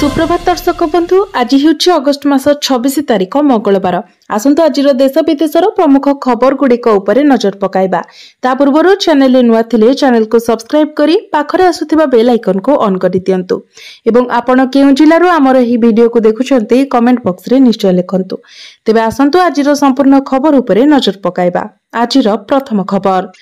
सुप्रभात दर्शक बंधु आज हूँ अगस्ट मास 26 तारिख मंगलवार। आसंतु आज देश विदेशर प्रमुख खबर गुड़िक नजर पकाइबा। ता पूर्व चैनल नुआ थिले चैनल को सब्सक्राइब करी पाखरे आसुथिबा बेल आइकन को ऑन कर दियंतु एवं आपण केउ जिल्लारो आमर ही वीडियो को देखुछन्ते कमेंट बॉक्स रे निश्चय लिखंतु। तेबे आसंतु आज संपूर्ण खबर उपरे नजर पकाइबा। आज प्रथम खबर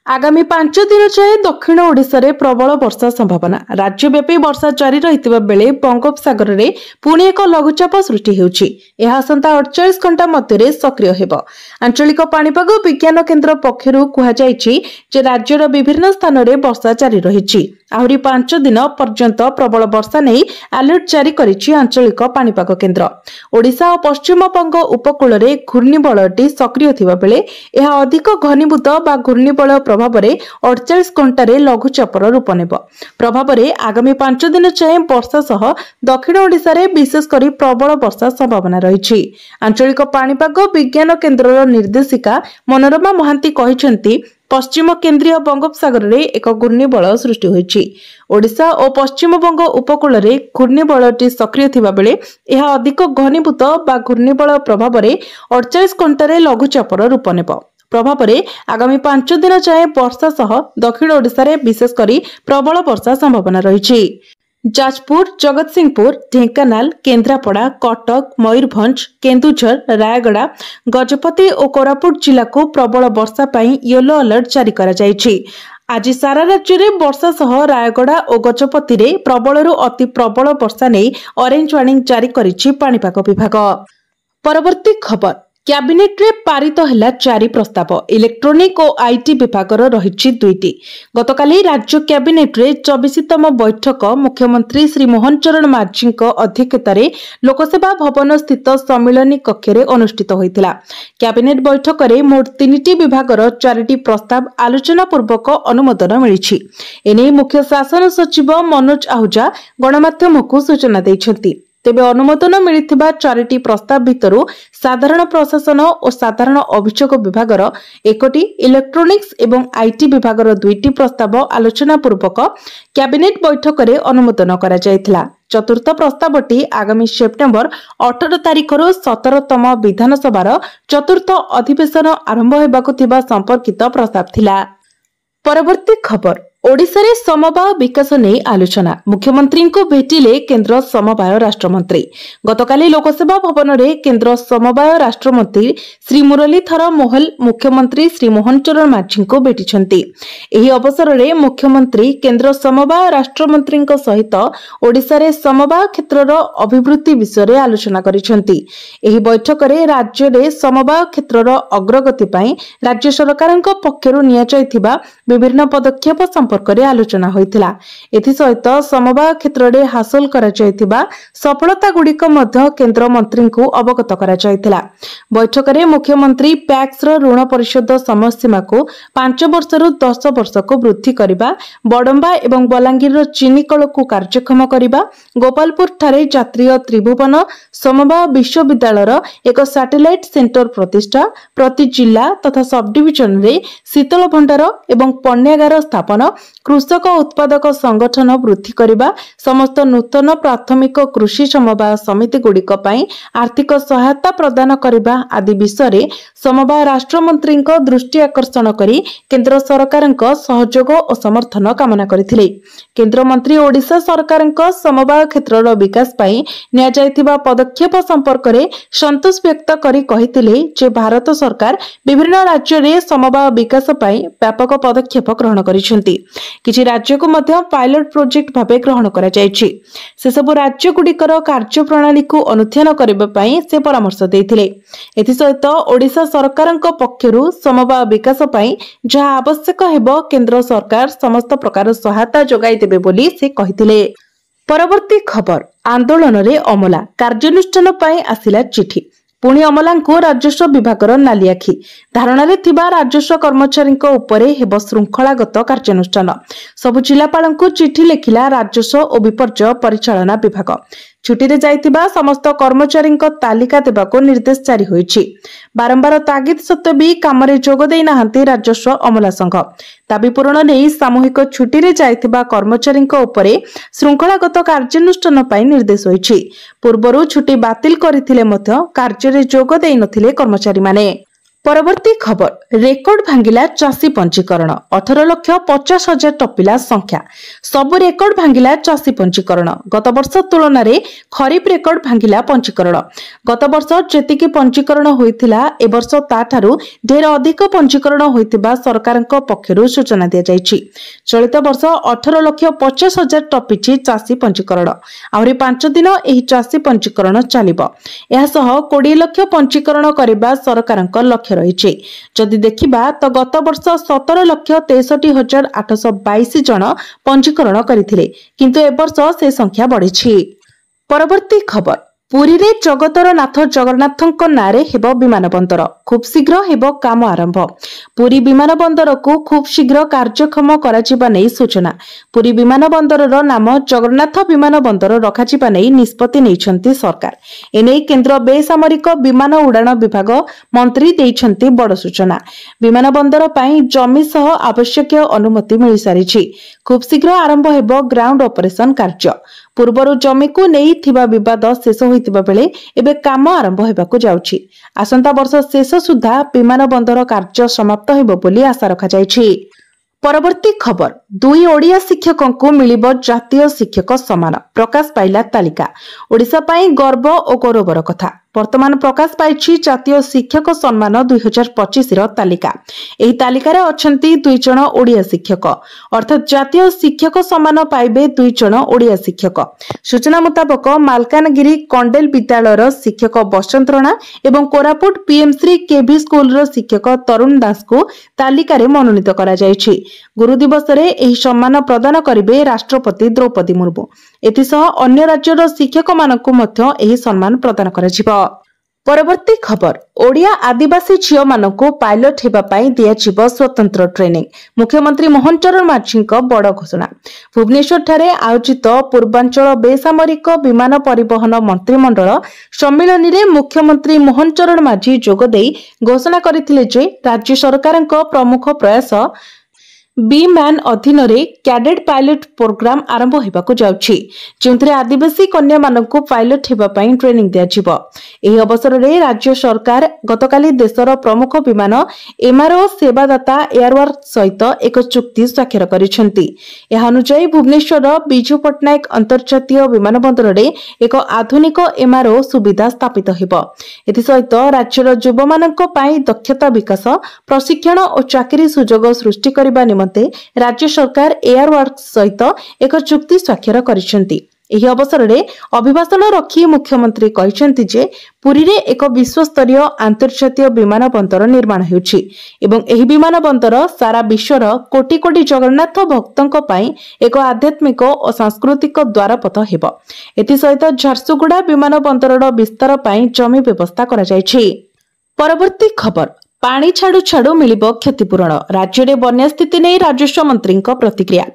आगामी 5 दिन जाए दक्षिण ओडिशा रे प्रबल वर्षा संभावना। राज्यव्यापी वर्षा जारी रहितबा बेले बंगोपसागर रे पुणी एक लघुचाप सृष्टि हेउछि। एहा आसंता 48 घंटा मध्य सक्रिय हेबो। आंचलिक पाणीपाग विज्ञान केन्द्र पक्षरु कुहा जायछि जे राज्यर विभिन्न स्थान रे वर्षा जारी रहिछि। आहुरी 5 दिन पर्यंत प्रबल वर्षा नै अलर्ट जारी करिछि आंचलिक पाणीपाग केन्द्र। ओडिशा और पश्चिम बंग उपकूल रे घूर्णिबलटी सक्रिय थिबा बेले एहा अधिक घनीभूत बा घूर्णिबल प्रभाव रे 48 घंटा रे लघुचापर रूप नेब। प्रभाव रे आगामी 5 दिन जाए वर्षा सह दक्षिण ओडिशा रे विशेष करी प्रबल वर्षा संभावना रहिछि। आंचलिक पाणीपाग विज्ञान केन्द्रर निर्देशिका मनोरमा महांती कहिसेंती पश्चिम केन्द्रीय बंगोपसागर रे एक घूर्णिबल सृष्टि होइछि। ओडिशा और पश्चिम बंग उपकूल रे घूर्णिबलटी सक्रिय थिबा बेले एहा अधिक घनीभूत बा घूर्णिबल प्रभाव रे 48 घंटा रे लघुचापर रूप नेब। प्रभाव रे आगामी 5 दिन जाए वर्षा सह दक्षिण ओडिशा रे विशेष करी प्रबल वर्षा संभावना रहिछि। जाजपुर, जगतसिंहपुर, ढेंकानाल, केन्द्रापड़ा, कटक, मयूरभंज, केन्दुझर, रायगड़ा, गजपति और कोरापुट जिला को प्रबल वर्षा पाई येलो अलर्ट जारी करा जायछि। आज सारा राज्य में वर्षा सह रायगड़ा और गजपति रे प्रबल अति प्रबल वर्षा नहीं ऑरेंज वार्निंग जारी करिछि पाणीपाग विभाग। परवर्ती खबर कैबिनेट रे पारित हैला 4 प्रस्ताव। इलेक्ट्रोनिक और आईटी विभागर रहिछि 2टी। गतकाली राज्य कैबिनेट रे 24तम बैठक मुख्यमंत्री श्री मोहन चरण माझी अध्यक्षतार लोकसेवा भवन स्थित सम्मिलनी कक्ष रे अनुष्ठित होइतिला। कैबिनेट बैठक रे मोट 3टी विभागर 4टी प्रस्ताव आलोचना पूर्वक अनुमोदन मिलिछि। एने मुख्य शासन सचिव मनोज आहूजा गणमाध्यम को सूचना दैछन्ति। तेबे अनुमोदन मिलिथिबा 4टी प्रस्ताव भितरु साधारण प्रशासन और साधारण अभियोग विभागर 1टी, इलेक्ट्रोनिक्स एवं आईटी विभागर 2टी प्रस्ताव आलोचना पूर्वक कैबिनेट बैठक रे अनुमोदन करा जायथिला। चतुर्थ प्रस्तावटी आगामी सेप्टेम्बर 18 तारिखर 17तम विधानसभार चतुर्थ अधिवेशन आरंभ हेबाकु थिबा संपर्कित प्रस्ताव थिला। परवर्ती खबर ओडिशा रे समवाय विकास नहीं आलोचना। मुख्यमंत्री को भेटिले केन्द्र समवाय राष्ट्रमंत्री। गतकाली लोकसेवा भवन रे केन्द्र समवाय राष्ट्रमंत्री श्री मुरलीधर मोहल मुख्यमंत्री श्री मोहन चरण माझी को भेटिछन्ति। एही अवसर रे मुख्यमंत्री केन्द्र समवाय राष्ट्रमंत्री सहित ओडिशा रे समवाय क्षेत्रर अभिवृद्धि विषय रे आलोचना करिछन्ति। एही बैठक रे राज्य रे समवाय क्षेत्रर अग्रगति पई राज्य सरकारक पक्षरु निया जायथिबा विभिन्न पदक्षेप संपर्क आलोचना होइतिला। एथि सहित समवाय क्षेत्र रे हासिल करा जायतिबा सफलता गुड़िक मध्य केन्द्र मंत्री को अवगत करा जायतिला। बैठक रे मुख्यमंत्री पैक्स रो ऋण परिशोध समय सीमा को 5 वर्षरु 10 वर्ष को वृद्धि करिबा, बडंबा एवं बलांगीर रो चीनी कल को कार्यक्षम करिबा, गोपालपुर ठारे जात्रीय त्रिभुवन समवाय विश्वविद्यालय एक सैटेलाइट सेंटर प्रतिष्ठा, प्रति जिला तथा सब डिविजन रे शीतल भंडार एवं पण्यागार स्थापन, कृषक उत्पादक संगठन वृद्धि करिबा, समस्त नूतन प्राथमिक कृषि समवाय समिति गुड़िक पई आर्थिक सहायता प्रदान करिबा आदि विषय समवाय राष्ट्रमंत्री दृष्टि आकर्षण करी केन्द्र सरकारक सहयोग और समर्थन कामना करथिले। केन्द्र मंत्री ओडिशा सरकारक समवाय क्षेत्रर विकास पई निया जायतिबा पदक्षेप संपर्क रे संतोष व्यक्त करी कहिथिले जे भारत सरकार विभिन्न राज्य रे समवाय विकास पई व्यापक पदक्षेप ग्रहण करिसेंती। किछि राज्य को मध्य पायलट प्रोजेक्ट भाबे ग्रहण करा जायछि। से सब राज्य गुड़िकर कार्य प्रणाली को अनुध्यान करबा पई से परामर्श देथिले। एथि सहित ओडिशा सरकारक पक्षरु समवाय विकास पई जहा आवश्यक हेबो केंद्र सरकार समस्त प्रकार सहायता जोगाई देबे बोली से कहिथिले। परवर्ती खबर आंदोलन रे अमला कार्यानुष्ठान पई आसिला चिठी। पुणी अमला को राजस्व विभागर नाली आखि। धारणा रे थिबा राजस्व कर्मचारी उपरे हेब श्रृंखलागत कार्यानुष्ठान। सबु जिलापाल को चिठी लिखिला राजस्व और विपर्यय परिचालना विभाग। छुट्टी रे जाइतिबा समस्त कर्मचारी तालिका देबाको निर्देश जारी होईछि। बारंबार तागिद सत्वे भी काम रे जोग देई नाहंती राजस्व अमला संघ। दाबी पूरण नहीं सामूहिक छुट्टी रे जाइतिबा कर्मचारी उपरे श्रृंखलागत कार्यानुष्ठान पई निर्देश होईछि। पूर्वरु छुट्टी बातिल करथिले मध्य कार्य रे जोग देई नथिले कर्मचारी माने। परवर्ती खबर रेकर्ड भांगिला चाषी पंजीकरण 18,50,000 टपिला संख्या सब रेकर्ड भांगिला चाषी पंजीकरण। गत वर्ष तुलन में खरीफ रेकर्ड भांगिला पंजीकरण। गत वर्ष जेतिकी पंजीकरण होइतिला ए वर्ष ताठारु ढेर अधिक पंजीकरण होइतिबा सरकारक पक्षरु सूचना दिया जायछि। चलित वर्ष 18,50,000 टपिछि चाषी पंजीकरण। आहुरी 5 दिन एही चाषी पंजीकरण चलिबो। एहा सह 20 लाख पंजीकरण करिबा सरकारक लक्ष्य रही। जदि देखिबा तो गत वर्ष 17,63,822 जन पंजीकरण करथिले, किंतु ए वर्ष से संख्या बढ़िछि। परवर्ती खबर पुरी रे जगतर नाथ जगन्नाथଙ୍କ नारे हेबो विमान बंदर। खूब शीघ्र हेबो काम आरंभ। पुरी विमान बंदर को खूब शीघ्र कार्यक्षम कराजिबा नै सूचना। पुरी विमान बंदरर नाम जगन्नाथ विमान बंदर रखाजिबा नै निष्पत्ति नैछंती सरकार। एनै केंद्र बेसामरिक विमान उड़ान विभाग मंत्री दैछंती बड़ सूचना। विमान बंदर पई जमी सह आवश्यक अनुमति मिलि सारिछि। खूब शीघ्र आरंभ हेबो ग्राउंड ऑपरेशन कार्य। पूर्वरु जमी को नहीं थिबा विवाद शेष होइतिबा बेले एबे काम आरंभ हेबाकु जाउछि। आसंता वर्ष शेष सुधा विमान बंदर कार्य समाप्त हेबो बोली आशा रखा जायछि। परवर्ती खबर 2 ओडिया शिक्षकों को मिलिबो जातीय शिक्षक सम्मान। प्रकाश पाइला तालिका। ओडिशा पई गर्व और गौरवर कथा। वर्तमान प्रकाश पाइछि जातीय शिक्षक सम्मान 2025 रो तालिका। एही तालिकारे अछंती 2 जण ओडिया शिक्षक, अर्थात जातीय शिक्षक सम्मान पाइबे 2 जण ओडिया शिक्षक। सूचना मुताबक मालकानगिरी कंडेल विद्यालयर शिक्षक बसंत राणा एवं कोरापुट पीएमश्री केवी स्कूल रो शिक्षक तरुण दास को तालिकारे मनोनीत करा जायछि। गुरु दिवस रे एही सम्मान प्रदान करिवे राष्ट्रपति द्रौपदी मुर्मू। एथिसह अन्य राज्यर शिक्षक मानकु मध्य एही सम्मान प्रदान कराजिबो। परवर्ती खबर ओडिया आदिवासी झियो मानकु पायलट हेबा पई दियाजिबो स्वतंत्र ट्रेनिंग। मुख्यमंत्री मोहन चरण माझीଙ୍କ बड़ घोषणा। भुवनेश्वर ठारे आयोजित पूर्वांचल बेसामरिक विमान परिवहन मंत्रिमंडल सम्मेलन रे मुख्यमंत्री मोहन चरण माझी जोग देई घोषणा करथिले जे राज्य सरकारଙ୍କ प्रमुख प्रयास बी मैन अधीन रे कैडेट पायलट प्रोग्राम आरंभ हेबाकु जाउछि, जेउथरे आदिवासी कन्या मानकु पायलट हेबा पई ट्रेनिंग दियाजिबो। एही अवसर रे राज्य सरकार गतकाली देशर प्रमुख विमान एमआरओ सेवादाता एयरवर्क सहित एक चुक्ति स्वाक्षर करिसेंती। एहा अनुसार भुवनेश्वर बिजू पटनायक अंतर्जातीय विमान बंदर रे एक आधुनिक एमआरओ सुविधा स्थापित हेबो। एथि सहित राज्यर युवा मानक पई दक्षता विकास, प्रशिक्षण और चाकरी सुजोग सृष्टि करिबा राज्य सरकार एयरवर्क सहित एक चुक्ति स्वाक्षर करिसेंती। एही अवसर रे अभिभाषण रखी मुख्यमंत्री कहिसेंती जे पुरी रे एक विश्वस्तरीय अंतर्जातीय विमान बंदर निर्माण हेउछि एवं एही विमान बंदर सारा विश्वर कोटी कोटी जगन्नाथ भक्तंक पई एक आध्यात्मिक और सांस्कृतिक द्वारपथ हेबो। एथि सहित झारसुगुड़ा विमान बंदरर विस्तार पई जमी व्यवस्था करा जायछि। परवर्ती खबर पानी छाड़ू छाड़ू मिलिबो क्षतिपूरण। राज्य रे बन्या स्थिति नै राजस्व मंत्री प्रतिक्रिया।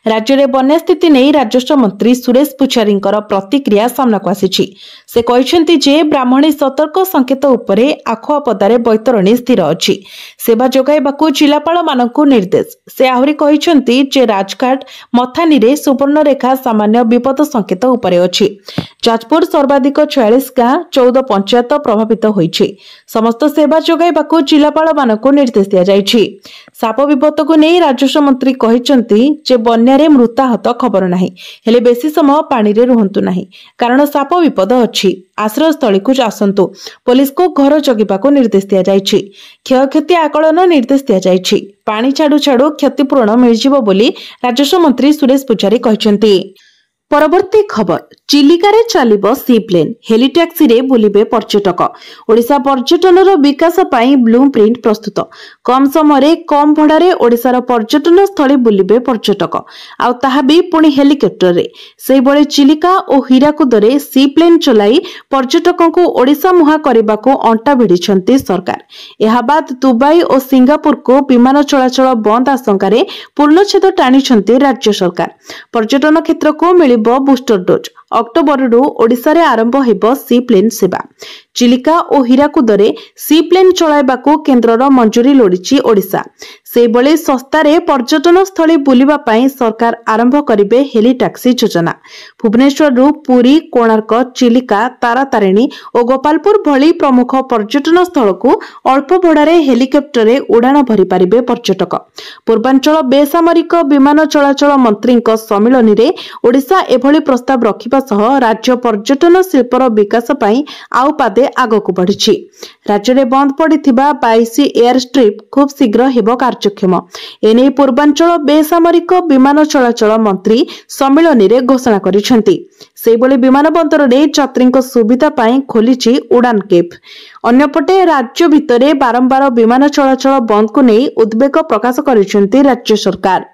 राज्य रे बन्या स्थिति नै राजस्व मंत्री सुरेश पुछारी प्रतिक्रिया सामना को आसीछि। से कहिसेंती जे ब्राह्मणी सतर्क संकेत उपरे आखुआ पदारे बैतरणी स्थिर अछि। सेवा जोगाइबाकू जिलापाल मानकू निर्देश। से आहुरी कहिसेंती जे राजघाट मथानी रे सुवर्णरेखा सामान्य विपद संकेत उपरे अछि। जाजपुर सर्वाधिक 46 गां 14 पंचायत प्रभावित होइछि। समस्त सेवा जोगाइबाकू जिलापाल मानकू निर्देश दिया जायछि। साप विपद को नहीं राजस्व मंत्री कहिसेंती जे बन्या रे मृताहत खबर नाही, हेले बेसी समय पानी रे रुहंतु नाही, कारण साप विपद अछि। आश्रय स्थली को आसंतु। पुलिस को घर जगिबाकू निर्देश दिया जायछि। क्षयक्षति आकलन निर्देश दिया जायछि। पानी छाड़ू छाड़ू क्षतिपूरण मिलजिबो बोली राजस्व मंत्री सुरेश पुजारी कहिसेंती। परवर्ती खबर चिलिकारे चलिबो सी प्लेन। हेली टैक्सी रे बुलिबे पर्यटक। ओडिशा पर्यटनर विकास पाई ब्लू प्रिंट प्रस्तुत। कम समय रे कम भड़ा रे ओडिशार पर्यटन स्थली बुलिबे पर्यटक, आउ ताहा भी पुणी हेलिकॉप्टर रे। सेही बळे चिलिका और हीराकुद रे सी प्लेन चलाई पर्यटकों को ओडिशा मुहा करबाको अंटा भिड़िछंती सरकार। एहा बाद दुबई और सिंगापुर को विमान चलाचल बंद आशंका रे पूर्णछेद टाणिछंती राज्य सरकार। पर्यटन क्षेत्र को मिलिबो बूस्टर डोज। अक्टोबरରୁ ओडिशारे आरंभ हेब सी प्लेन सेवा। चिलिका और हीराकुदरे सी प्लेन चलाइबाकू केन्द्रर मंजूरी लोड़िछि ओडिशा। सेबळे सस्तारे पर्यटन स्थली बुलिबा पई सरकार आरंभ करिवे हेली टैक्सी योजना। भुवनेश्वररू पुरी, कोणार्क, चिलिका, तारातारिणी और गोपालपुर भली प्रमुख पर्यटन स्थल को अल्प भड़ारे हेलिकप्टर उड़ाण भरी पारिबे पर्यटक। पूर्वांचल बेसामरिक विमान चलाचल मंत्री सम्मिलन में ओडिशा एभली प्रस्ताव रखिबा सह राज्य पर्यटन शिल्पर विकास पई आउ पादे आगकू बढ़िछि। राज्य में बंद पड़िथिबा 22 एयर स्ट्रिप खूब शीघ्र हेब कार्यक्षम। एने पूर्वांचल बेसामरिक विमान चलाचल मंत्री सम्मिलन में घोषणा करिसेंति। सेबळे विमान बंदर में यात्री सुविधा पई खोलिछि उड़ान कैफ। अन्यपटे राज्य भितरे बारंबार विमान चलाचल बंद को नहीं उद्वेग प्रकाश करिसेंति राज्य सरकार।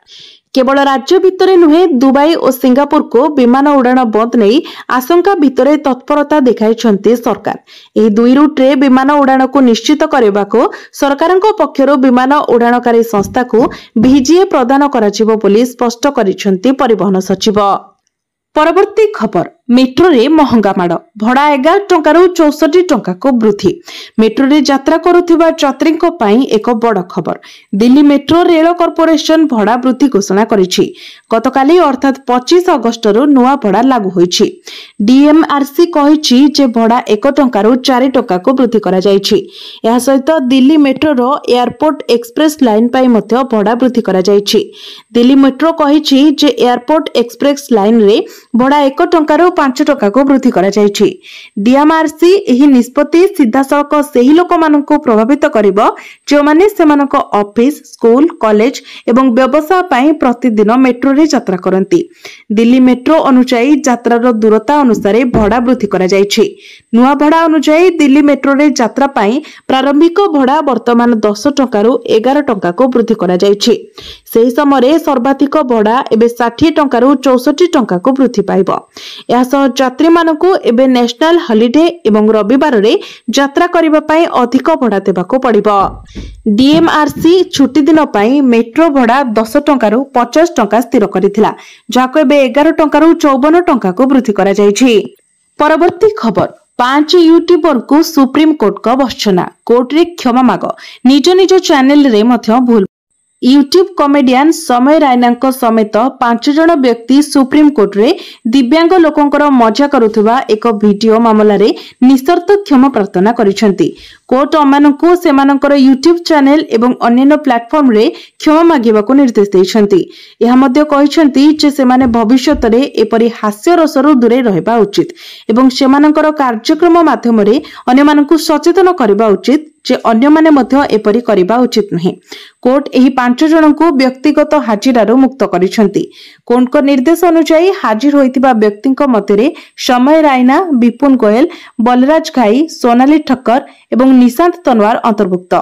केवल राज्य भितरे नुहे दुबई और सिंगापुर को विमान उड़ाण बंद नहीं आशंका भितरे तत्परता देखाइछंती सरकार। एही दुई रूट्रे विमान उड़ाण को निश्चित करबाको सरकारक पक्षरु विमान उड़ाणकारी संस्था को भिजीए प्रदान कराजिबो बोली स्पष्ट करिछंती परिवहन सचिव। परवर्ती खबर मेट्रो रे महंगा माड़ भड़ा 11 टंकारु 64 टंका को वृद्धि। मेट्रो रे यात्रा करुथिबा यात्री पई एक बड़ खबर। दिल्ली मेट्रो रेल कॉर्पोरेशन भड़ा वृद्धि घोषणा करिछि। गतकाली अर्थात 25 अगस्त रु नुआ भड़ा लागू होइछि। डीएमआरसी कहिछि जे भड़ा 1 टंकारु 4 टंका को वृद्धि करा जाइछि। या सहित दिल्ली मेट्रो रो एयरपोर्ट एक्सप्रेस लाइन पई मध्ये भड़ा वृद्धि करा जाइछि। दिल्ली मेट्रो कहिछि जे एयरपोर्ट एक्सप्रेस लाइन रे भड़ा 1 टंकारु 5 टंका को वृद्धि करा जाइछि। डीएमआरसी एही निष्पत्ति सीधा सड़क सेही लोक माननको प्रभावित करिवो जो माने सेमानक ऑफिस, स्कूल, कॉलेज एवं व्यवसाय पई प्रतिदिन मेट्रो रे यात्रा करंती। दिल्ली मेट्रो अनुसाई यात्रार दूरता अनुसार भड़ा वृद्धि करा जाइछि। नुआ भड़ा अनुसाई दिल्ली मेट्रो रे यात्रा पई प्रारंभिक भड़ा वर्तमान 10 टंकारु 11 टंका को वृद्धि करा जाइछि। सेही समय सर्वाधिक भड़ा एबे 60 टंकारु 64 टंका को वृद्धि पाइबो। यात्री मानकु एबे नेशनल हॉलिडे एवं रविवार रे यात्रा करिबा पई अधिक भड़ा देबाको पड़िबो। डीएमआरसी छुट्टी दिन पई मेट्रो भड़ा 10 टंकारु 50 टंका स्थिर करिथिला, जाको एबे 11 टंकारु 54 टंका को वृद्धि करा जाइछि। परवर्ती खबर 5 यूट्यूबर को सुप्रीम कोर्ट का भर्त्सना। कोर्ट रे क्षमा माग निज निज चैनल रे मध्य भूल। यूट्यूब कॉमेडियन समय रायना समेत 5 जन व्यक्ति सुप्रीम कोर्ट रे दिव्यांग लोकंकर मजा करुथुबा एक वीडियो मामला रे निशर्त क्षमा प्रार्थना करिसेंती। कोर्ट अमानकु सेमानकर यूट्यूब चैनल एवं अन्य प्लेटफॉर्म रे क्षमा मागिबाकू निर्देश दैछंती। एहा मध्ये कहिसेंती जे सेमाने भविष्यत रे एपरि हास्य रसरु दूरे रहबा उचित एवं सेमानकर कार्यक्रम माध्यम रे अन्य मानकु सचेतन करबा उचित जे अन्य माने मध्य एपरि करबा उचित नहीं। कोर्ट एही 5 जन को व्यक्तिगत हाजिरारु मुक्त करिसेंती। कोर्ट निर्देश अनुसार हाजिर होइतिबा व्यक्तिक मध्यरे समय रायना, विपुन गोयल, बलराज घाई, सोनाली ठक्कर एवं निशांत तनवार अंतर्भुक्त।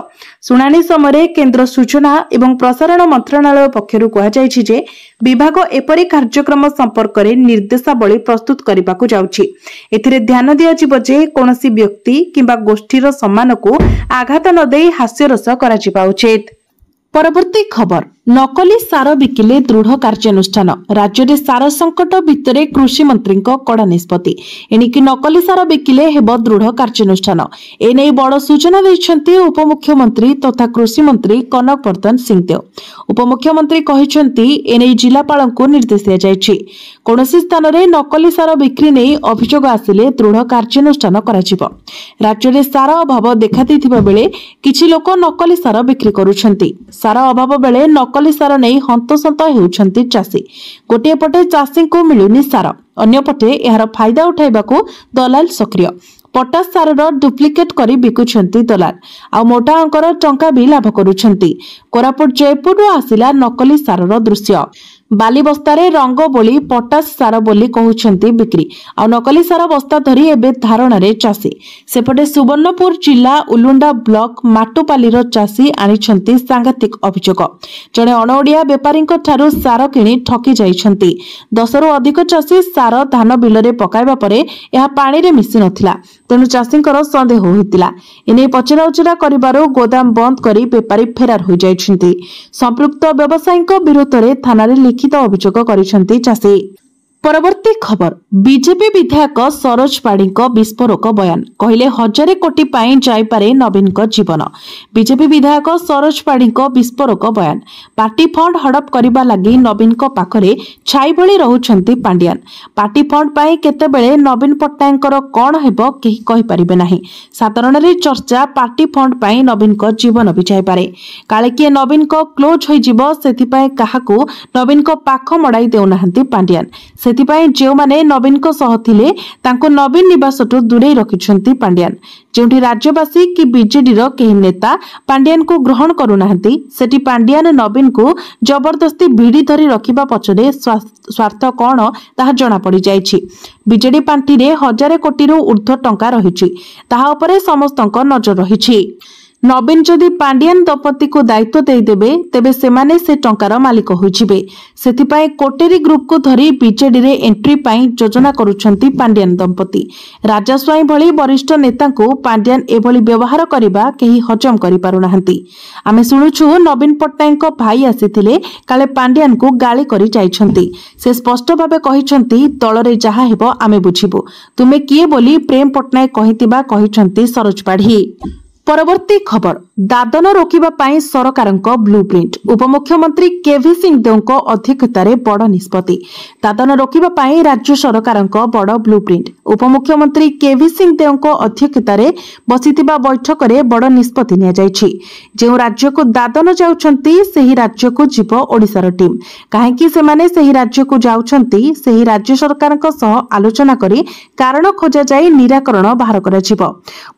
सुनानी समय केंद्र सूचना एवं प्रसारण मंत्रालय पक्षरु कहा जायछि जे विभाग एपरि कार्यक्रम संपर्क रे निर्देशावली प्रस्तुत करबाकू जाउछि। एथिरे ध्यान दियाजिबो जे कोनोसी व्यक्ति किंबा गोष्ठीर सम्मान को आघात न देई हास्यरस कराजिबा उचित। परवर्ती खबर नकली सार बिकिले दृढ़ कार्यानुष्ठान। राज्य में सार संकट भितर कृषि मंत्री कड़ा निष्पत्ति। एणिकी नकली सार बिकिले हेब दृढ़ कार्यानुष्ठान। एने बड़ सूचना देइछन्ती उपमुख्यमंत्री तथा कृषि मंत्री कनक वर्धन सिंहदेव। उपमुख्यमंत्री कहिछन्ती एने जिलापालଙ୍କୁ निर्देश दिया जायछि। कोनोसी स्थान रे नकली सार बिक्री नै अभियोग आसिले दृढ़ कार्यानुष्ठान कराजिबो। राज्य में सार अभाव देखा दैथिबा बेले किछि लोक नकली सार बिक्री करूछन्ती। सार अभाव बेले नकली सार नहीं हंतसंत हेउछन्ती चाषी। गोटे पटे चाषी को मिलुनी सार, अन्य पटे यार फायदा उठाइबाकू दलाल सक्रिय। पटास सार डुप्लिकेट करी बिकुछन्ती दलाल आ मोटा अंकर टंका भी लाभ करूछन्ती। कोरापुट जयपुर आसिला नकली सार दृश्य। बाली बस्तारे रंग बोली पटास सार बोली कहउछन्ती बिक्री आ नकली सार बस्ता धरी एबे धारणा रे चाषी। सेपटे सुवर्णपुर जिला उलुंडा ब्लॉक माटुपालीर चाषी आनिछन्ती सांघातिक अभियोग। जणे अणओडिया बेपारी ठारू सार किणी ठकी जाइछन्ती। 10 रु अधिक चाषी सार धान बिलरे पकाइबा परे एहा पानी रे मिसि नथिला, तेणु चाषींकर संदेह होइतिला। एने पचरा उचरा करिबारो गोदाम बंद करी बेपारी फेरार होई जाइछन्ती। संपृक्त व्यवसायीक विरोध रे थाना रे लिखित अभियोग करिसन्ती चाषी। परवर्ती खबर बीजेपी विधायक सरोज पाढ़ी विस्फोरक बयान कहले 1000 कोटी पाई जाइपारे नवीन जीवन। बीजेपी विधायक सरोज पाढ़ी विस्फोरक बयान पार्टी फंड हड़प करने लगी नवीन पाखरे छाई भली रहुछंती पांड्यान। पार्टी फंड पाई केतेबेले नवीन पट्टनायक कौन हेबो केही कहि परिबे नाही। साधारण रे चर्चा पार्टी फंड पाई नवीन जीवन भी जाइपारे। काले किए नवीन क्लोज होई जिवो सेथिपाई काहाकू नवीन पाख मड़ाई देउनाहंती पांड्यान। सेथिपाई जो माने नवीन सह थिले तांको नवीन निवासटू दूरे रखिछंती पांड्यान। जेउठी राज्यवासी कि बीजेडी रो केही नेता पांड्यान को ग्रहण करूनाहंती सेठी पांड्यान नवीन को जबरदस्ती भिड़ी धरी रखिबा पछरे स्वार्थ कौन ताहा जणा पड़ी जाइछि। बीजेडी पांटी रे 1000 कोटी रु ऊर्ध्व टंका रहिछि ताहा उपरे समस्तक नजर रहिछि। नवीन जदि पांड्यान दंपति को दायित्व देदेबे तेबे सेमाने से टंकार मालिक होइजिबे। सेथिपाई कोटेरी ग्रुप को धरी बीजेडी रे एंट्री पाई योजना करूछंती पांड्यान दंपति। राजा स्वाई भली वरिष्ठ नेता को पांड्यान एभली व्यवहार करिबा केही हजम करि पारुनाहंती। आमे सुनुछु नवीन पट्टनायक भाई आसीथिले काले पांड्यान को गाली करि जाइछंती। से स्पष्ट भाबे कहिछंती तळरे जहा हेबो आमे बुझिबो तुमे किए बोली प्रेम पट्टनायक कहितिबा कहिछंती सरोज पाढ़ी। परवर्ती खबर दादन रोकिबा पाई सरकारक ब्लूप्रिंट उपमुख्यमंत्री केवी सिंहदेव अध्यक्षतार बड़ निष्पत्ति। दादन रोकिबा पाई राज्य सरकारक बड़ ब्लूप्रिंट उपमुख्यमंत्री केवी सिंहदेव अध्यक्षतार बसिथिबा बैठक रे बड़ निष्पत्ति निया जायछि। जे राज्य को दादन जाउछंती सेही राज्य को जीव ओडिसार टीम काहेकि सेमाने सेही राज्य को जाउछंती सेही राज्य सरकारक सह आलोचना करी कारण खोजा जाई निराकरण बाहर करा जिवो।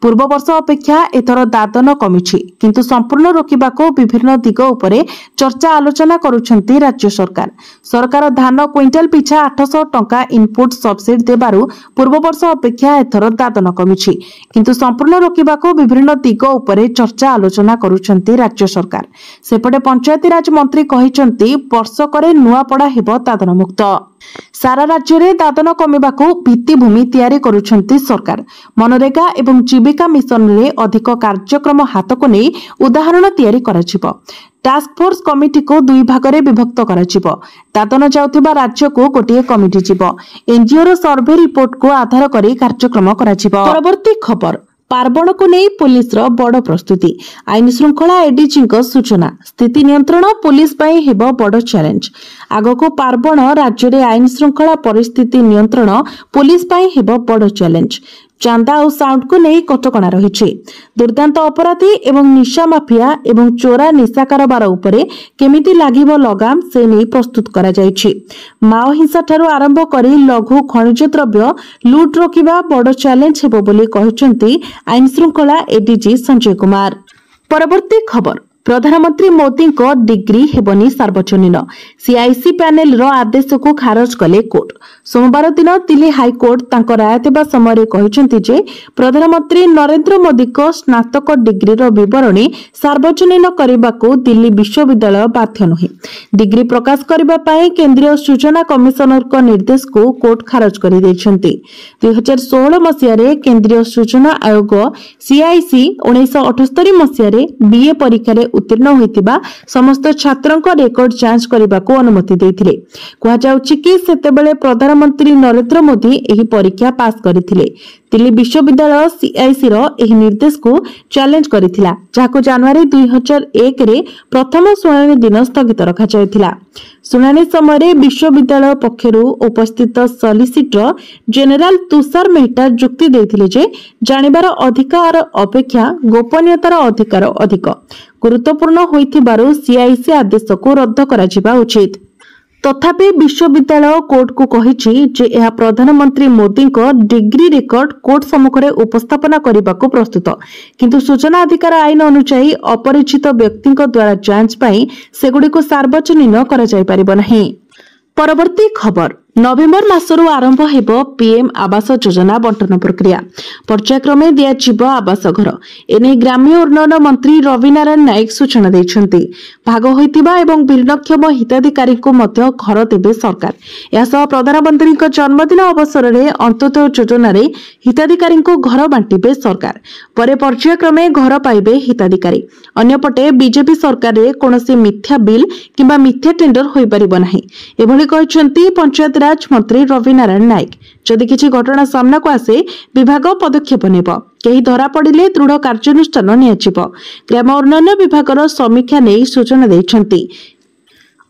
पूर्व वर्ष अपेक्षा एथर दादन कमिछि किंतु संपूर्ण रोकिबाको विभिन्न दिग उपरे चर्चा आलोचना करुछंती राज्य सरकार। सरकार धान क्विंटाल पिछा 800 टंका इनपुट सब्सिडी देबारु पूर्व वर्ष अपेक्षा एथर दादन कमिछि किंतु संपूर्ण रोकिबाको विभिन्न दिग उपरे चर्चा आलोचना करुछंती राज्य सरकार। सेपटे पंचायती राज मंत्री कहिछंती वर्षकरे नुआपड़ा हेबो दादन मुक्त। सारा राज्य रे दादन कमिबाको भित्तिभूमि तैयारी करुछंती सरकार। मनरेगा एवं जीविका मिशन रे अधिक कार्यक्रम हाथ को नहीं उदाहरण तैयारी कराजिबो। टास्क फोर्स कमिटी को 2 भाग रे विभक्त कराजिबो। दादन जाउथिबा राज्य को गोटिए कमिटी जिवो। एनजीओ रो सर्वे रिपोर्ट को आधार करी कार्यक्रम कराजिबो। परवर्ती खबर पार्वण को नहीं पुलिस रो बड़ प्रस्तुति आईन श्रृंखला एडीजी सूचना स्थिति नियंत्रण पुलिस पाई हेबो बड़ चैलेंज। आगो को पार्वण राज्य रे आईन श्रृंखला परिस्थिति नियंत्रण पुलिस पाई हेबो बड़ चैलेंज। चांदा और साउंड को नहीं कटकणा रही। दुर्दांत अपराधी एवं निशा माफिया एवं चोरा निशा कारोबार उपरे केमिति लागिबो लगाम से नहीं प्रस्तुत करा जायछि। माओ हिंसा ठारू आरंभ करी लघु खनिज द्रव्य लूट रोकिबा बड़ चैलेंज हेबो बोली कहिसंती आईन श्रृंखला एडीजी संजय कुमार। परवर्ती खबर प्रधानमंत्री मोदी को डिग्री हेबनी सार्वजनीन सीआईसी पैनल रो आदेश को खारज कले कोर्ट। सोमवार दिन दिल्ली हाईकोर्ट तांको राय देबा समय कहिसंती जे प्रधानमंत्री नरेंद्र मोदी को स्नातक डिग्री रो विवरणी सार्वजनीन करबाको दिल्ली विश्वविद्यालय बाध्य नहे। डिग्री प्रकाश करबा पाई केंद्रीय सूचना कमिशनर को निर्देश को कोर्ट खारज करि दैछंती। 2016 मसिया रे केंद्रीय सूचना आयोग सीआईसी 1978 मसिया रे बीए परीक्षा रे उत्तीर्ण होइतिबा समस्त छात्रक रेकर्ड जांच करबाको अनुमति देथिले। कुहा जाउछि कि सेतेबेले प्रधानमंत्री नरेंद्र मोदी एही परीक्षा पास करथिले। दिल्ली विश्वविद्यालय सीआईसी रो एही निर्देश को चैलेंज करथिला जाको जनवरी 2001 रे प्रथम शुणाणी दिन स्थगित रखा जायथिला। शुणाणी समय विश्वविद्यालय पक्षरु उपस्थित सॉलिसिटर जनरल तुषार मेहता जुक्ति देथिले जे जानिबार अधिकार अपेक्षा गोपनीयतार अधिकार अधिक गुरुत्वपूर्ण होइथिबारु सीआईसी आदेश को रद्द कराजिबा उचित। तथापि विश्वविद्यालय कोर्ट को कहिछि जे यह प्रधानमंत्री मोदी को डिग्री रेकर्ड कोर्ट सम्मुखरे उपस्थापना करबाको प्रस्तुत किंतु सूचना अधिकार आईन अनुसार अपरिचित व्यक्ति द्वारा जांच पाई सेगुडी को सार्वजनीन करा जाय परिबो नाही। परवर्ती खबर नवेम्बर मासरू आरंभ हेबो पीएम आवास योजना बंटन प्रक्रिया पर्यायक्रमे दियाजिबो आवास घर। एने ग्राम्य उन्नयन मंत्री रवि नारायण नायक सूचना दैछंती। भाग होइतिबा एवं भिन्नक्षम हिताधिकारी को मध्य घर देबे सरकार। यासह प्रधानमंत्री जन्मदिन अवसर में अंत्योदय योजना रे हिताधिकारी को घर बांटिबे सरकार। परे पर्यायक्रमे घर पाइबे हिताधिकारी। अन्यपटे बीजेपी सरकार रे कोनोसी मिथ्या बिल किंबा मिथ्या टेंडर होई परिबो नाही एभली कहिसंती पंचायत राज मंत्री रवि नारायण नायक। जदि किछि घटना सामना को आसे विभाग पदक्षेप नेब, केही धरा पड़िले दृढ़ कार्यानुष्ठान नियाजिब। ग्राम उन्नयन विभागर समीक्षा नेई सूचना दैछन्ति।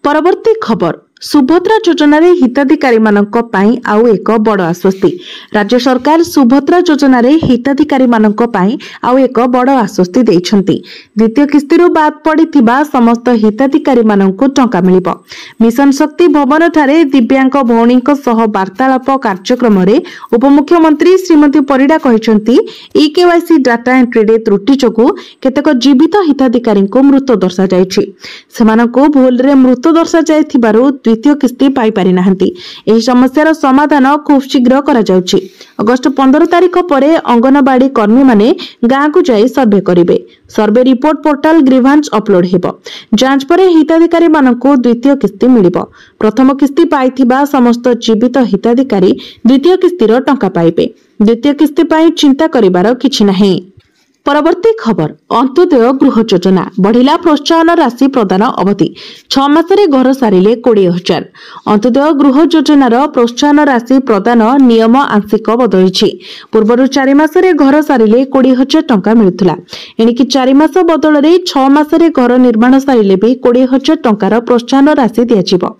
परवर्ती खबर, सुभद्रा योजन हिताधिकारी मानक पई आउ एक बड़ आश्वस्ति। राज्य सरकार सुभद्रा योजन हिताधिकारी मानक पई आउ एक बड़ आश्वस्ति दैछन्ति। द्वितीय किस्ती बाद पड़िथिबा समस्त हिताधिकारी मानक टंका मिलिबो। मिशन शक्ति भवन ठारे दिव्यांग भौणीक सह वार्तालाप कार्यक्रम रे उपमुख्यमंत्री श्रीमती परिडा कहिसंती ईकेवाईसी डाटा एंट्री रे त्रुटि जोगु केतेक जीवित हिताधिकारी को मृत दर्शा जायछि। सेमानकु भूल रे मृत दर्शा जायथिबारु द्वितीय किस्ती पाई पारि नाहंती। एही समस्यार समाधान खूब शीघ्र करा जाउछि। अगस्त 15 तारिख परे अंगनवाड़ी कर्मी माने गाँ को जाई सर्वे करिवे। Survey report portal grievance upload हेबो। जांच परे हिताधिकारी मानकु द्वितीय किस्ती मिलिबो। प्रथम किस्ती पाइथिबा समस्त जीवित हिताधिकारी द्वितीय किस्तीर टंका पाइबे। द्वितीय किस्ती पाई चिंता करिवार किछि नाही। परवर्ती खबर, अंत्योदय गृह योजना बढ़िला प्रोत्साहन राशि प्रदान अवधि 6 मासरे घर सारिले 20,000। अंत्योदय गृह योजनार प्रोत्साहन राशि प्रदान नियम आंशिक बदलिछि। पूर्व 4 मासरे घर सारिले 20,000 टंका मिलुथिला। एणिकी 4 मास बदल रे 6 मासरे घर निर्माण सारिले भी 20,000 टंकार प्रोत्साहन राशि दियाजिबो।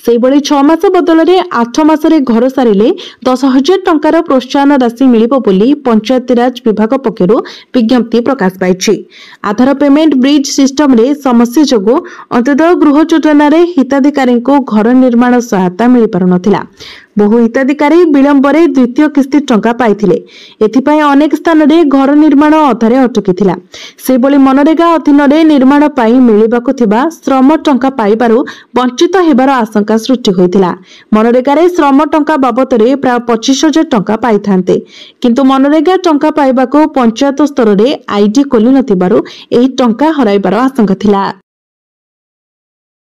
सेहिबळी 6 मास बदल रे 8 मासरे घर सारिले 10,000 टंकार प्रोत्साहन राशि मिलिबो बोली पंचायती राज विभाग पक्षरु विज्ञप्ति प्रकाश पाइछि। आधार पेमेंट ब्रिज सिस्टम रे समस्या जोगु अंत्योदय गृह योजना रे हिताधिकारी को घर निर्माण सहायता मिल पार नथिला। बहु हिताधिकारी विलंबरे द्वितीय किस्ती टंका पाइथिले। एथिपाई अनेक स्थान रे घर निर्माण अधारे अटकीथिला। सेबोली मनरेगा अधीन रे निर्माण पाई मिलिबाकु थिबा श्रम टंका पाइबारु वंचित हेबार आशंका सृष्टि होइथिला। मनरेगा रे श्रम टंका बाबत रे प्राय 25,000 टंका पाइथान्ते, किंतु मनरेगा टंका पाइबाकु पंचायत स्तर रे आईडी खोली नथिबारु एही टंका हराइबार आशंका थिला।